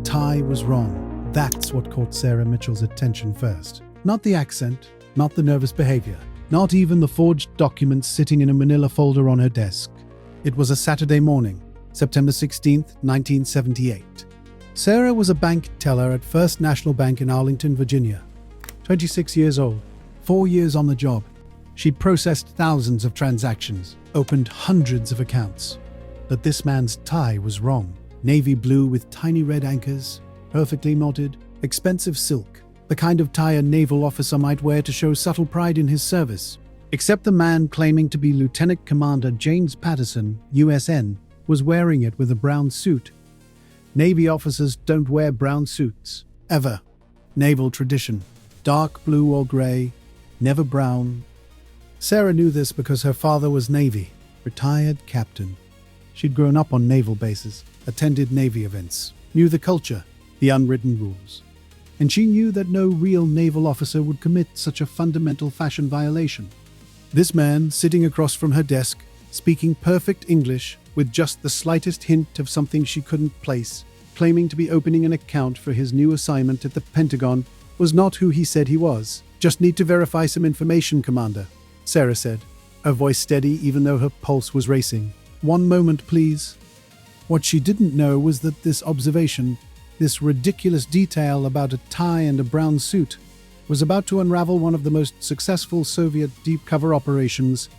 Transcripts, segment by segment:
tie was wrong. That's what caught Sarah Mitchell's attention first. Not the accent, not the nervous behavior, not even the forged documents sitting in a manila folder on her desk. It was a Saturday morning, September 16th, 1978. Sarah was a bank teller at First National Bank in Arlington, Virginia. 26 years old, 4 years on the job. She'd processed thousands of transactions, opened hundreds of accounts. But this man's tie was wrong. Navy blue with tiny red anchors, perfectly knotted, expensive silk, the kind of tie a naval officer might wear to show subtle pride in his service. Except the man claiming to be Lieutenant Commander James Patterson, USN, was wearing it with a brown suit. Navy officers don't wear brown suits, ever. Naval tradition. Dark blue or grey, never brown. Sarah knew this because her father was Navy, retired captain. She'd grown up on naval bases, attended Navy events, knew the culture, the unwritten rules. And she knew that no real naval officer would commit such a fundamental fashion violation. This man, sitting across from her desk, speaking perfect English with just the slightest hint of something she couldn't place, claiming to be opening an account for his new assignment at the Pentagon, was not who he said he was. "Just need to verify some information, Commander," Sarah said, her voice steady even though her pulse was racing. "One moment, please." What she didn't know was that this observation, this ridiculous detail about a tie and a brown suit, was about to unravel one of the most successful Soviet deep cover operations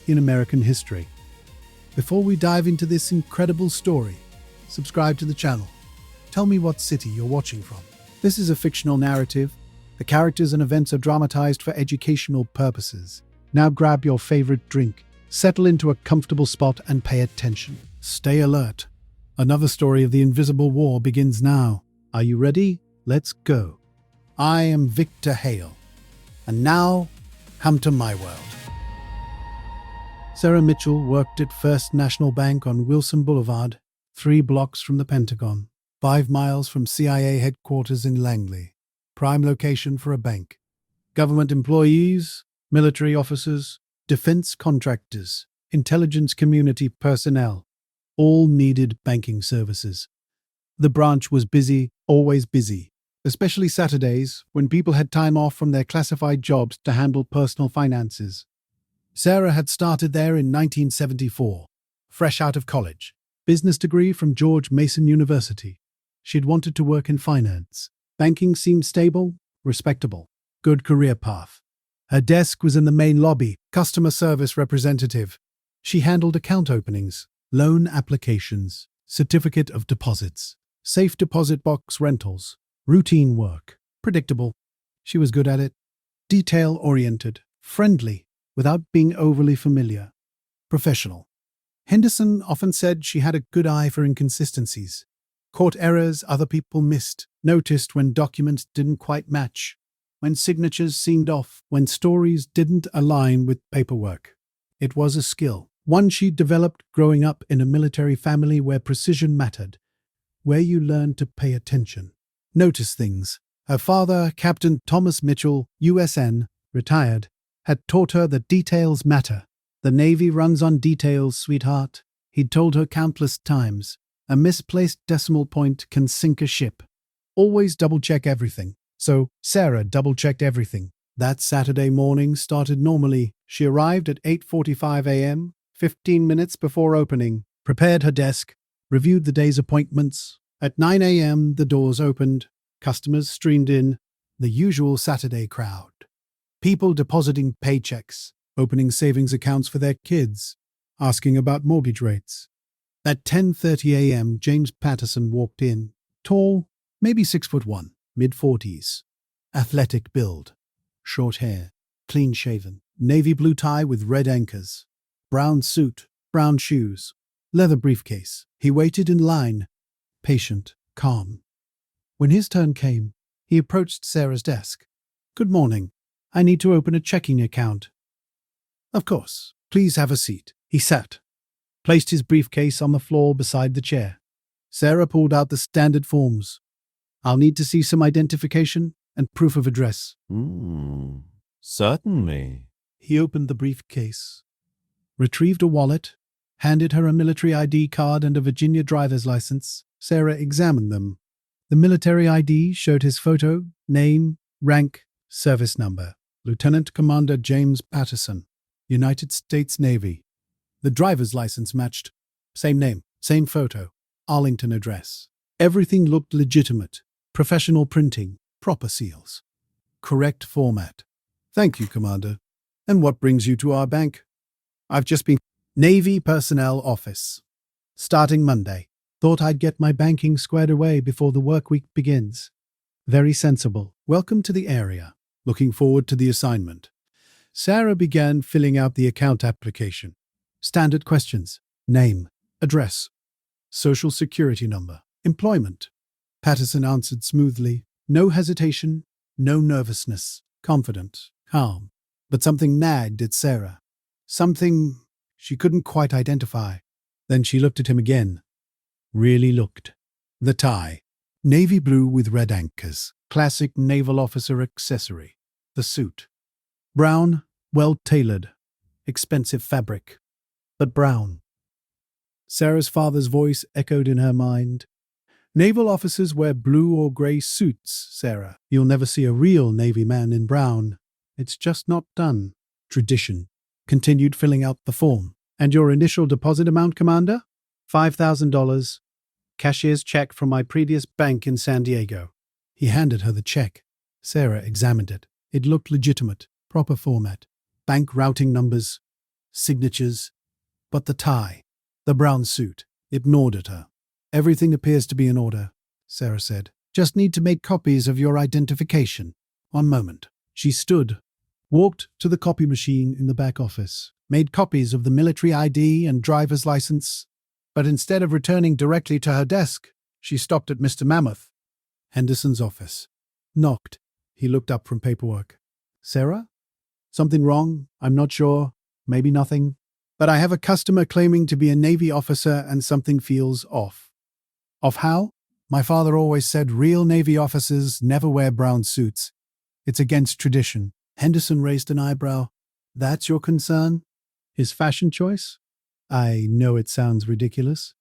in American history. Before we dive into this incredible story, subscribe to the channel. Tell me what city you're watching from. This is a fictional narrative. The characters and events are dramatized for educational purposes. Now grab your favorite drink, settle into a comfortable spot and pay attention. Stay alert. Another story of the Invisible War begins now. Are you ready? Let's go. I am Viktor Hale. And now, come to my world. Sarah Mitchell worked at First National Bank on Wilson Boulevard, 3 blocks from the Pentagon, 5 miles from CIA headquarters in Langley. Prime location for a bank. Government employees, military officers, defense contractors, intelligence community personnel, all needed banking services. The branch was busy, always busy, especially Saturdays when people had time off from their classified jobs to handle personal finances. Sarah had started there in 1974, fresh out of college, business degree from George Mason University. She'd wanted to work in finance. Banking seemed stable, respectable, good career path. Her desk was in the main lobby, customer service representative. She handled account openings, loan applications, certificate of deposits, safe deposit box rentals, routine work, predictable. She was good at it, detail-oriented, friendly, without being overly familiar, professional. Henderson often said she had a good eye for inconsistencies, caught errors other people missed, noticed when documents didn't quite match, when signatures seemed off, when stories didn't align with paperwork. It was a skill, one she developed growing up in a military family where precision mattered, where you learned to pay attention, notice things. Her father, Captain Thomas Mitchell, USN, retired, had taught her that details matter. "The Navy runs on details, sweetheart," he'd told her countless times. "A misplaced decimal point can sink a ship. Always double-check everything." So Sarah double-checked everything. That Saturday morning started normally. She arrived at 8:45 a.m., 15 minutes before opening, prepared her desk, reviewed the day's appointments. At 9 a.m., the doors opened. Customers streamed in, the usual Saturday crowd. People depositing paychecks, opening savings accounts for their kids, asking about mortgage rates. At 10:30 a.m., James Patterson walked in. Tall, maybe 6'1", mid-40s. Athletic build. Short hair, clean-shaven. Navy blue tie with red anchors. Brown suit, brown shoes. Leather briefcase. He waited in line, patient, calm. When his turn came, he approached Sarah's desk. "Good morning. I need to open a checking account." "Of course. Please have a seat." He sat, placed his briefcase on the floor beside the chair. Sarah pulled out the standard forms. "I'll need to see some identification and proof of address." Certainly. He opened the briefcase, retrieved a wallet, handed her a military ID card and a Virginia driver's license. Sarah examined them. The military ID showed his photo, name, rank, service number. Lieutenant Commander James Patterson, United States Navy. The driver's license matched. Same name, same photo, Arlington address. Everything looked legitimate. Professional printing, proper seals. Correct format. Thank you, Commander. And what brings you to our bank? I've just been Navy Personnel Office. Starting Monday. Thought I'd get my banking squared away before the work week begins. Very sensible. Welcome to the area. Looking forward to the assignment. Sarah began filling out the account application. Standard questions. Name, address, social security number, employment. Patterson answered smoothly. No hesitation, no nervousness. Confident, calm. But something nagged at Sarah. Something she couldn't quite identify. Then she looked at him again. Really looked. The tie. Navy blue with red anchors. Classic naval officer accessory. The suit. Brown, well-tailored. Expensive fabric. But brown. Sarah's father's voice echoed in her mind. Naval officers wear blue or grey suits, Sarah. You'll never see a real Navy man in brown. It's just not done. Tradition. Continued filling out the form. And your initial deposit amount, Commander? $5,000. Cashier's check from my previous bank in San Diego. He handed her the check. Sarah examined it. It looked legitimate. Proper format. Bank routing numbers. Signatures. But the tie. The brown suit. It gnawed at her. Everything appears to be in order, Sarah said. Just need to make copies of your identification. One moment. She stood, walked to the copy machine in the back office, made copies of the military ID and driver's license, but instead of returning directly to her desk, she stopped at Mr. Mammoth, Henderson's office. Knocked. He looked up from paperwork. Sarah? Something wrong? I'm not sure. Maybe nothing. But I have a customer claiming to be a Navy officer and something feels off. Off how? My father always said real Navy officers never wear brown suits. It's against tradition. Henderson raised an eyebrow. That's your concern? His fashion choice? I know it sounds ridiculous,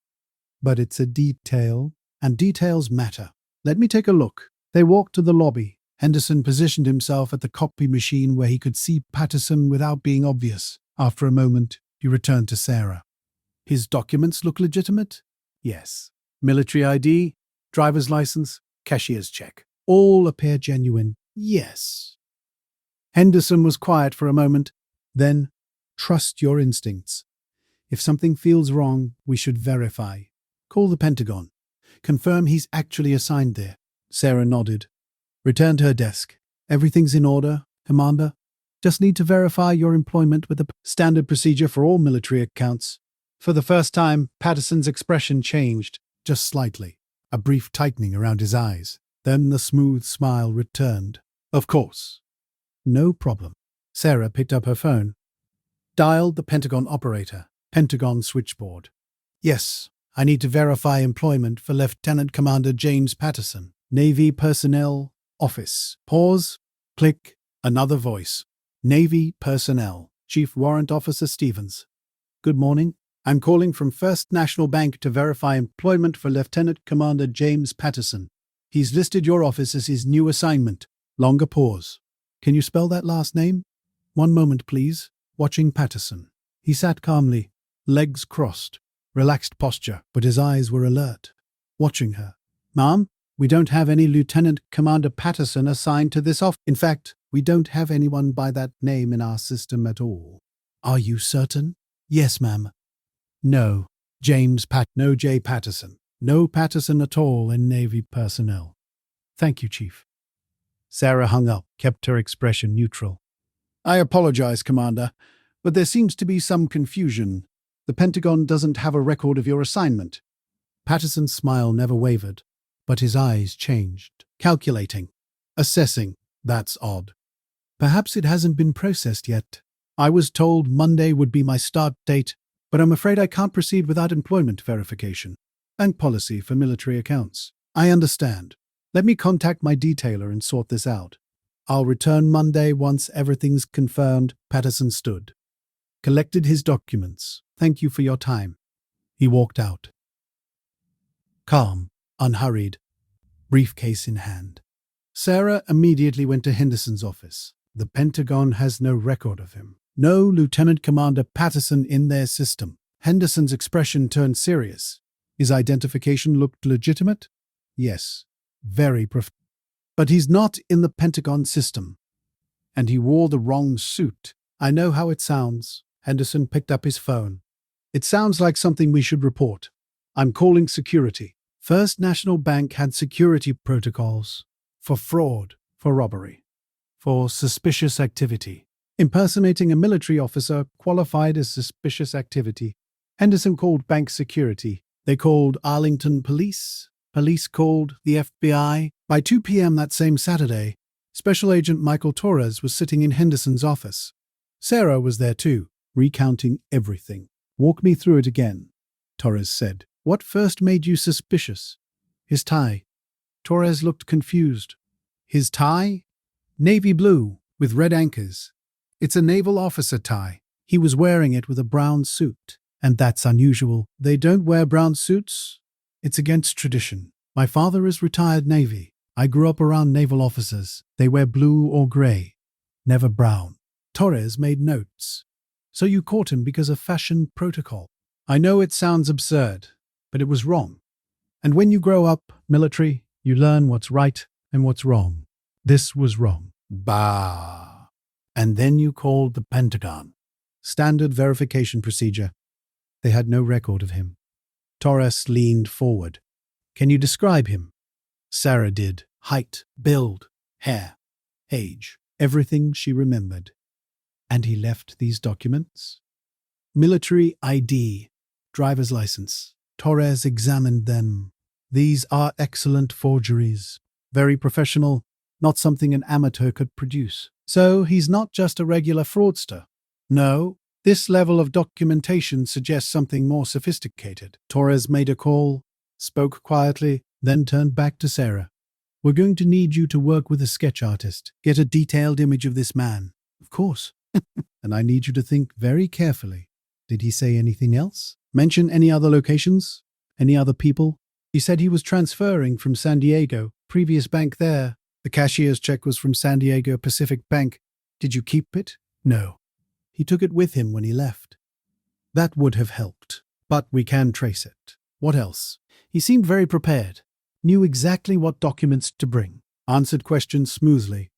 but it's a detail, and details matter. Let me take a look. They walked to the lobby. Henderson positioned himself at the copy machine where he could see Patterson without being obvious. After a moment, he returned to Sarah. His documents look legitimate? Yes. Military ID, driver's license, cashier's check. All appear genuine. Yes. Henderson was quiet for a moment. Then, trust your instincts. If something feels wrong, we should verify. Call the Pentagon. Confirm he's actually assigned there. Sarah nodded. Returned to her desk. Everything's in order, Commander. Just need to verify your employment with the standard procedure for all military accounts. For the first time, Patterson's expression changed, just slightly. A brief tightening around his eyes. Then the smooth smile returned. Of course. No problem. Sarah picked up her phone. Dialed the Pentagon operator. Pentagon switchboard. Yes, I need to verify employment for Lieutenant Commander James Patterson. Navy Personnel Office. Pause. Click. Another voice. Navy Personnel. Chief Warrant Officer Stevens. Good morning. I'm calling from First National Bank to verify employment for Lieutenant Commander James Patterson. He's listed your office as his new assignment. Longer pause. Can you spell that last name? One moment, please. Watching Patterson. He sat calmly, legs crossed, relaxed posture, but his eyes were alert. Watching her. Ma'am, we don't have any Lieutenant Commander Patterson assigned to this office. In fact, we don't have anyone by that name in our system at all. Are you certain? Yes, ma'am. No. No J. Patterson. No Patterson at all in Navy personnel. Thank you, Chief. Sarah hung up, kept her expression neutral. I apologize, Commander, but there seems to be some confusion. The Pentagon doesn't have a record of your assignment. Patterson's smile never wavered, but his eyes changed. Calculating. Assessing. That's odd. Perhaps it hasn't been processed yet. I was told Monday would be my start date, but I'm afraid I can't proceed without employment verification. Bank policy for military accounts. I understand. Let me contact my detailer and sort this out. I'll return Monday once everything's confirmed. Patterson stood. Collected his documents. Thank you for your time. He walked out. Calm, unhurried. briefcase in hand. Sarah immediately went to Henderson's office. The Pentagon has no record of him. No Lieutenant Commander Patterson in their system. Henderson's expression turned serious. His identification looked legitimate? Yes, very but he's not in the Pentagon system. And he wore the wrong suit. I know how it sounds. Henderson picked up his phone. It sounds like something we should report. I'm calling security. First National Bank had security protocols for fraud, for robbery, for suspicious activity. Impersonating a military officer qualified as suspicious activity. Henderson called bank security. They called Arlington police. Police called the FBI. By 2 p.m. that same Saturday, Special Agent Michael Torres was sitting in Henderson's office. Sarah was there too, recounting everything. Walk me through it again, Torres said. What first made you suspicious? His tie. Torres looked confused. His tie? Navy blue, with red anchors. It's a naval officer tie. He was wearing it with a brown suit. And that's unusual. They don't wear brown suits. It's against tradition. My father is retired Navy. I grew up around naval officers. They wear blue or gray, never brown. Torres made notes. So you caught him because of fashion protocol. I know it sounds absurd, but it was wrong. And when you grow up, military, you learn what's right and what's wrong. This was wrong. Bah. And then you called the Pentagon. Standard verification procedure. They had no record of him. Torres leaned forward. Can you describe him? Sarah did. Height, build, hair, age, everything she remembered. And he left these documents? Military ID, driver's license. Torres examined them. These are excellent forgeries. Very professional, not something an amateur could produce. So he's not just a regular fraudster. No, this level of documentation suggests something more sophisticated. Torres made a call, spoke quietly, then turned back to Sarah. We're going to need you to work with a sketch artist. Get a detailed image of this man. Of course. And I need you to think very carefully. Did he say anything else? Mention any other locations? Any other people? He said he was transferring from San Diego, previous bank there. The cashier's check was from San Diego Pacific Bank. Did you keep it? No. He took it with him when he left. That would have helped, but we can trace it. What else? He seemed very prepared. Knew exactly what documents to bring. Answered questions smoothly.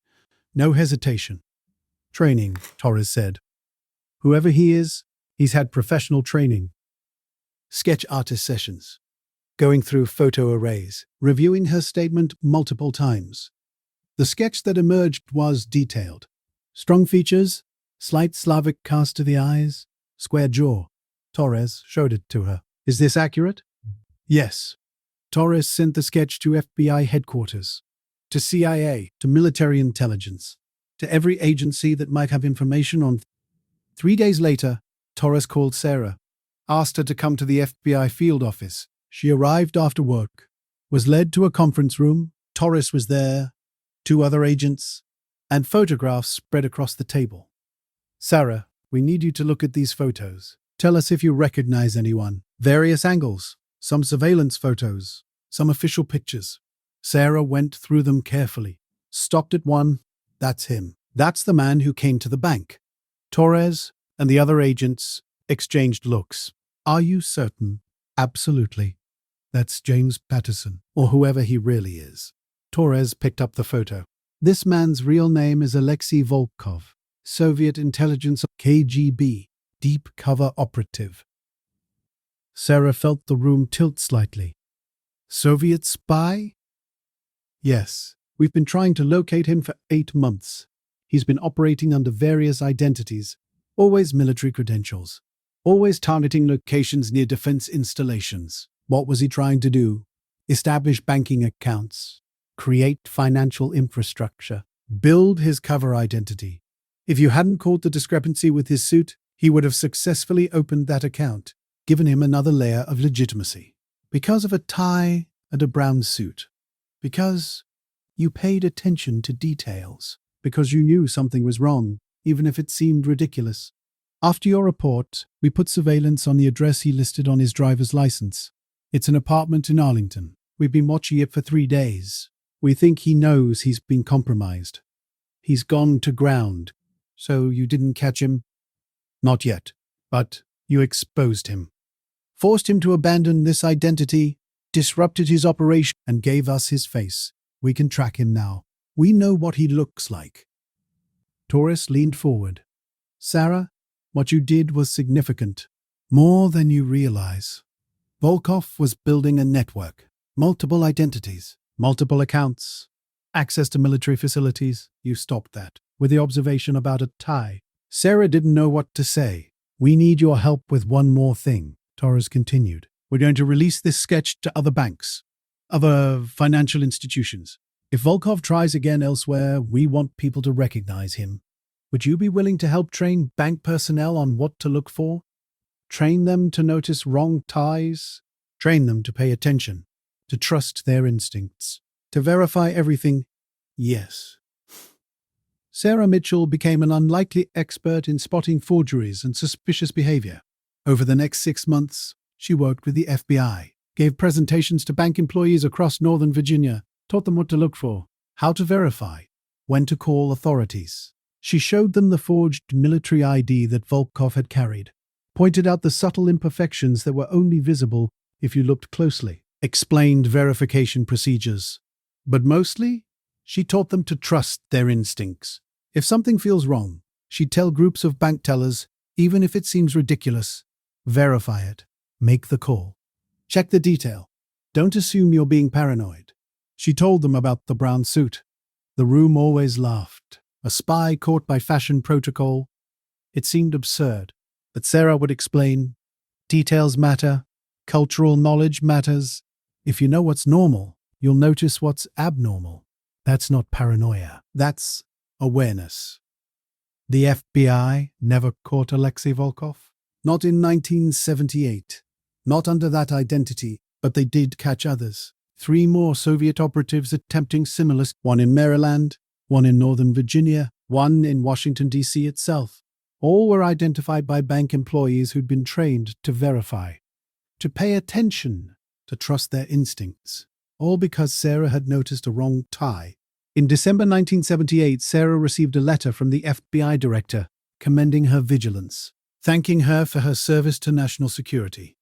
No hesitation. Training, Torres said. Whoever he is, he's had professional training. Sketch artist sessions. Going through photo arrays. Reviewing her statement multiple times. The sketch that emerged was detailed. Strong features, slight Slavic cast to the eyes, square jaw. Torres showed it to her. Is this accurate? Yes. Torres sent the sketch to FBI headquarters, to CIA, to military intelligence, to every agency that might have information on. 3 days later, Torres called Sarah, asked her to come to the FBI field office. She arrived after work, was led to a conference room. Torres was there, 2 other agents, and photographs spread across the table. Sarah, we need you to look at these photos. Tell us if you recognize anyone. Various angles. Some surveillance photos, some official pictures. Sarah went through them carefully, stopped at one. That's him. That's the man who came to the bank. Torres and the other agents exchanged looks. Are you certain? Absolutely. That's James Patterson, or whoever he really is. Torres picked up the photo. This man's real name is Alexei Volkov, Soviet intelligence KGB, deep cover operative. Sarah felt the room tilt slightly. Soviet spy? Yes, we've been trying to locate him for 8 months. He's been operating under various identities, always military credentials, always targeting locations near defense installations. What was he trying to do? Establish banking accounts, create financial infrastructure, build his cover identity. If you hadn't caught the discrepancy with his suit, he would have successfully opened that account, given him another layer of legitimacy. Because of a tie and a brown suit. Because you paid attention to details. Because you knew something was wrong, even if it seemed ridiculous. After your report, we put surveillance on the address he listed on his driver's license. It's an apartment in Arlington. We've been watching it for 3 days. We think he knows he's been compromised. He's gone to ground. So you didn't catch him? Not yet. But you exposed him. Forced him to abandon this identity, disrupted his operation, and gave us his face. We can track him now. We know what he looks like. Taurus leaned forward. Sarah, what you did was significant. More than you realize. Volkov was building a network. Multiple identities. Multiple accounts. Access to military facilities. You stopped that. With the observation about a tie. Sarah didn't know what to say. We need your help with one more thing, Torres continued. We're going to release this sketch to other banks. Other financial institutions. If Volkov tries again elsewhere, we want people to recognize him. Would you be willing to help train bank personnel on what to look for? Train them to notice wrong ties? Train them to pay attention, to trust their instincts, to verify everything? Yes. Sarah Mitchell became an unlikely expert in spotting forgeries and suspicious behavior. Over the next 6 months, she worked with the FBI, gave presentations to bank employees across Northern Virginia, taught them what to look for, how to verify, when to call authorities. She showed them the forged military ID that Volkov had carried, pointed out the subtle imperfections that were only visible if you looked closely, explained verification procedures. But mostly, she taught them to trust their instincts. If something feels wrong, she'd tell groups of bank tellers, even if it seems ridiculous, verify it, make the call. Check the detail. Don't assume you're being paranoid. She told them about the brown suit. The room always laughed. A spy caught by fashion protocol. It seemed absurd, but Sarah would explain, details matter, cultural knowledge matters. If you know what's normal, you'll notice what's abnormal. That's not paranoia. That's awareness. The FBI never caught Alexei Volkov. Not in 1978. Not under that identity, but they did catch others. 3 more Soviet operatives attempting similar, one in Maryland, one in Northern Virginia, one in Washington, D.C. itself. All were identified by bank employees who'd been trained to verify, to pay attention, to trust their instincts. All because Sarah had noticed a wrong tie. In December 1978, Sarah received a letter from the FBI director commending her vigilance, thanking her for her service to national security.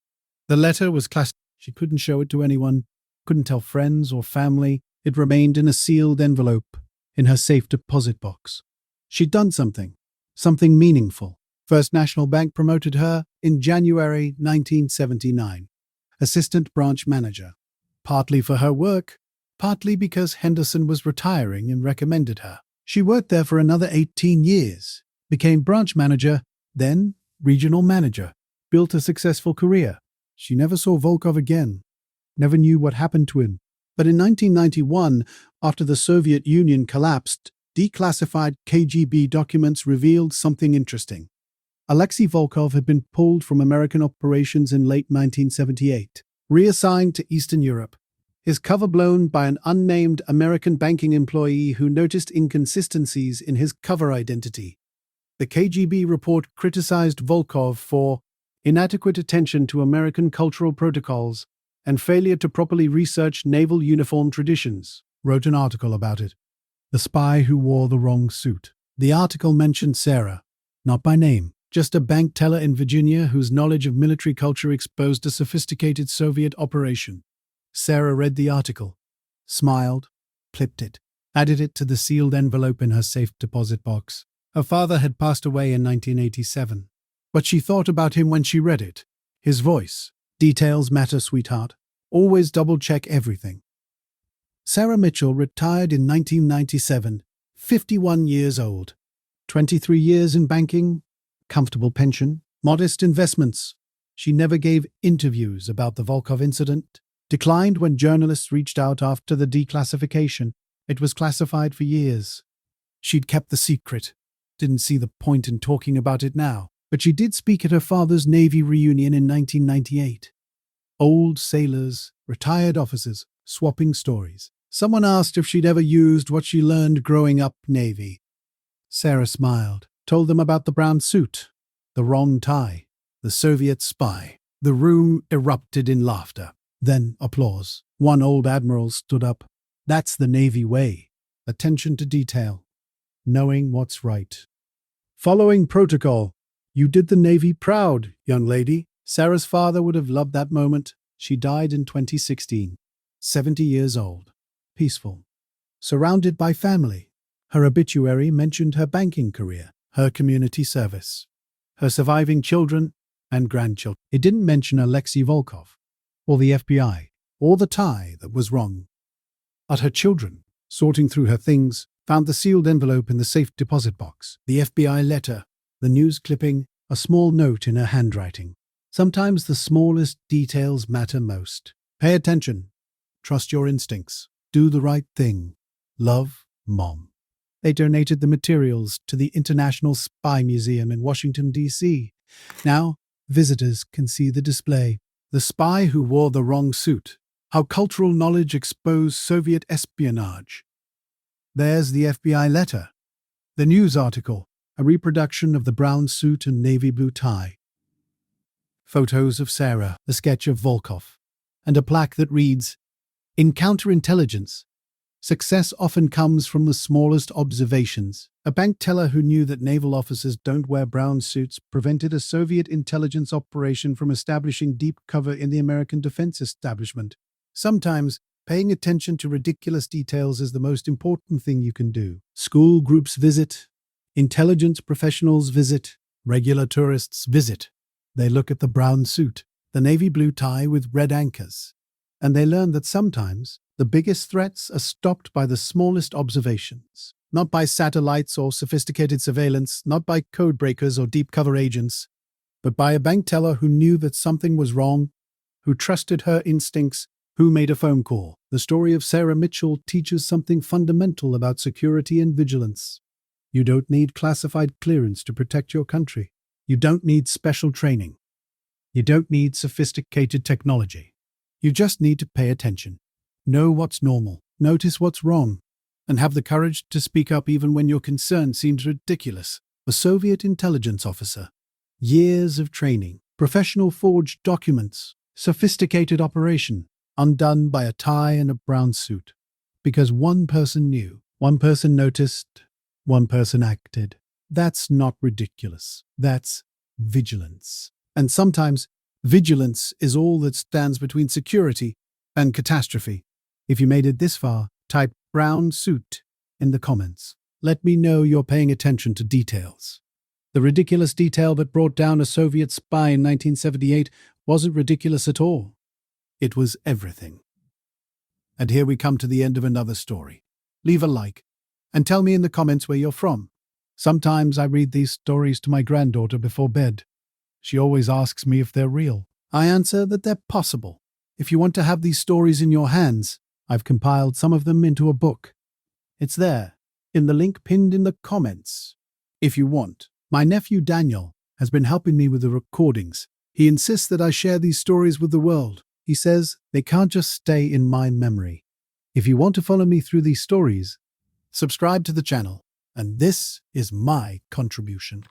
The letter was classified. She couldn't show it to anyone, couldn't tell friends or family. It remained in a sealed envelope in her safe deposit box. She'd done something meaningful. First National Bank promoted her in January 1979, assistant branch manager, partly for her work, partly because Henderson was retiring and recommended her. She worked there for another 18 years, became branch manager, then regional manager, built a successful career. She never saw Volkov again, never knew what happened to him. But in 1991, after the Soviet Union collapsed, declassified KGB documents revealed something interesting. Alexei Volkov had been pulled from American operations in late 1978, reassigned to Eastern Europe. His cover blown by an unnamed American banking employee who noticed inconsistencies in his cover identity. The KGB report criticized Volkov for inadequate attention to American cultural protocols and failure to properly research naval uniform traditions. Wrote an article about it. The spy who wore the wrong suit. The article mentioned Sarah, not by name, just a bank teller in Virginia whose knowledge of military culture exposed a sophisticated Soviet operation. Sarah read the article, smiled, clipped it, added it to the sealed envelope in her safe deposit box. Her father had passed away in 1987, but she thought about him when she read it. His voice. Details matter, sweetheart. Always double-check everything. Sarah Mitchell retired in 1997, 51 years old. 23 years in banking, comfortable pension, modest investments. She never gave interviews about the Volkov incident, declined when journalists reached out after the declassification. It was classified for years. She'd kept the secret, didn't see the point in talking about it now. But she did speak at her father's Navy reunion in 1998. Old sailors, retired officers, swapping stories. Someone asked if she'd ever used what she learned growing up Navy. Sarah smiled, told them about the brown suit, the wrong tie, the Soviet spy. The room erupted in laughter, then applause. One old admiral stood up. That's the Navy way. Attention to detail. Knowing what's right. Following protocol. You did the Navy proud, young lady. Sarah's father would have loved that moment. She died in 2016. 70 years old. Peaceful. Surrounded by family. Her obituary mentioned her banking career, her community service, her surviving children and grandchildren. It didn't mention Alexei Volkov, or the FBI, or the tie that was wrong. But her children, sorting through her things, found the sealed envelope in the safe deposit box, the FBI letter, the news clipping, a small note in her handwriting. Sometimes the smallest details matter most. Pay attention. Trust your instincts. Do the right thing. Love, Mom. They donated the materials to the International Spy Museum in Washington, D.C. Now, visitors can see the display. The spy who wore the wrong suit. How cultural knowledge exposed Soviet espionage. There's the FBI letter. The news article, a reproduction of the brown suit and navy blue tie. Photos of Sarah, the sketch of Volkov, and a plaque that reads, "In counterintelligence, success often comes from the smallest observations." A bank teller who knew that naval officers don't wear brown suits prevented a Soviet intelligence operation from establishing deep cover in the American defense establishment. Sometimes, paying attention to ridiculous details is the most important thing you can do. School groups visit, intelligence professionals visit, regular tourists visit. They look at the brown suit, the navy blue tie with red anchors, and they learn that sometimes the biggest threats are stopped by the smallest observations, not by satellites or sophisticated surveillance, not by code breakers or deep cover agents, but by a bank teller who knew that something was wrong, who trusted her instincts, who made a phone call. The story of Sarah Mitchell teaches something fundamental about security and vigilance. You don't need classified clearance to protect your country. You don't need special training. You don't need sophisticated technology. You just need to pay attention. Know what's normal, notice what's wrong, and have the courage to speak up even when your concern seems ridiculous. A Soviet intelligence officer. Years of training, professional forged documents, sophisticated operation, undone by a tie and a brown suit. Because one person knew, one person noticed, one person acted. That's not ridiculous. That's vigilance. And sometimes, vigilance is all that stands between security and catastrophe. If you made it this far, type brown suit in the comments. Let me know you're paying attention to details. The ridiculous detail that brought down a Soviet spy in 1978 wasn't ridiculous at all. It was everything. And here we come to the end of another story. Leave a like and tell me in the comments where you're from. Sometimes I read these stories to my granddaughter before bed. She always asks me if they're real. I answer that they're possible. If you want to have these stories in your hands, I've compiled some of them into a book. It's there, in the link pinned in the comments, if you want. My nephew Daniel has been helping me with the recordings. He insists that I share these stories with the world. He says they can't just stay in my memory. If you want to follow me through these stories, subscribe to the channel. And this is my contribution.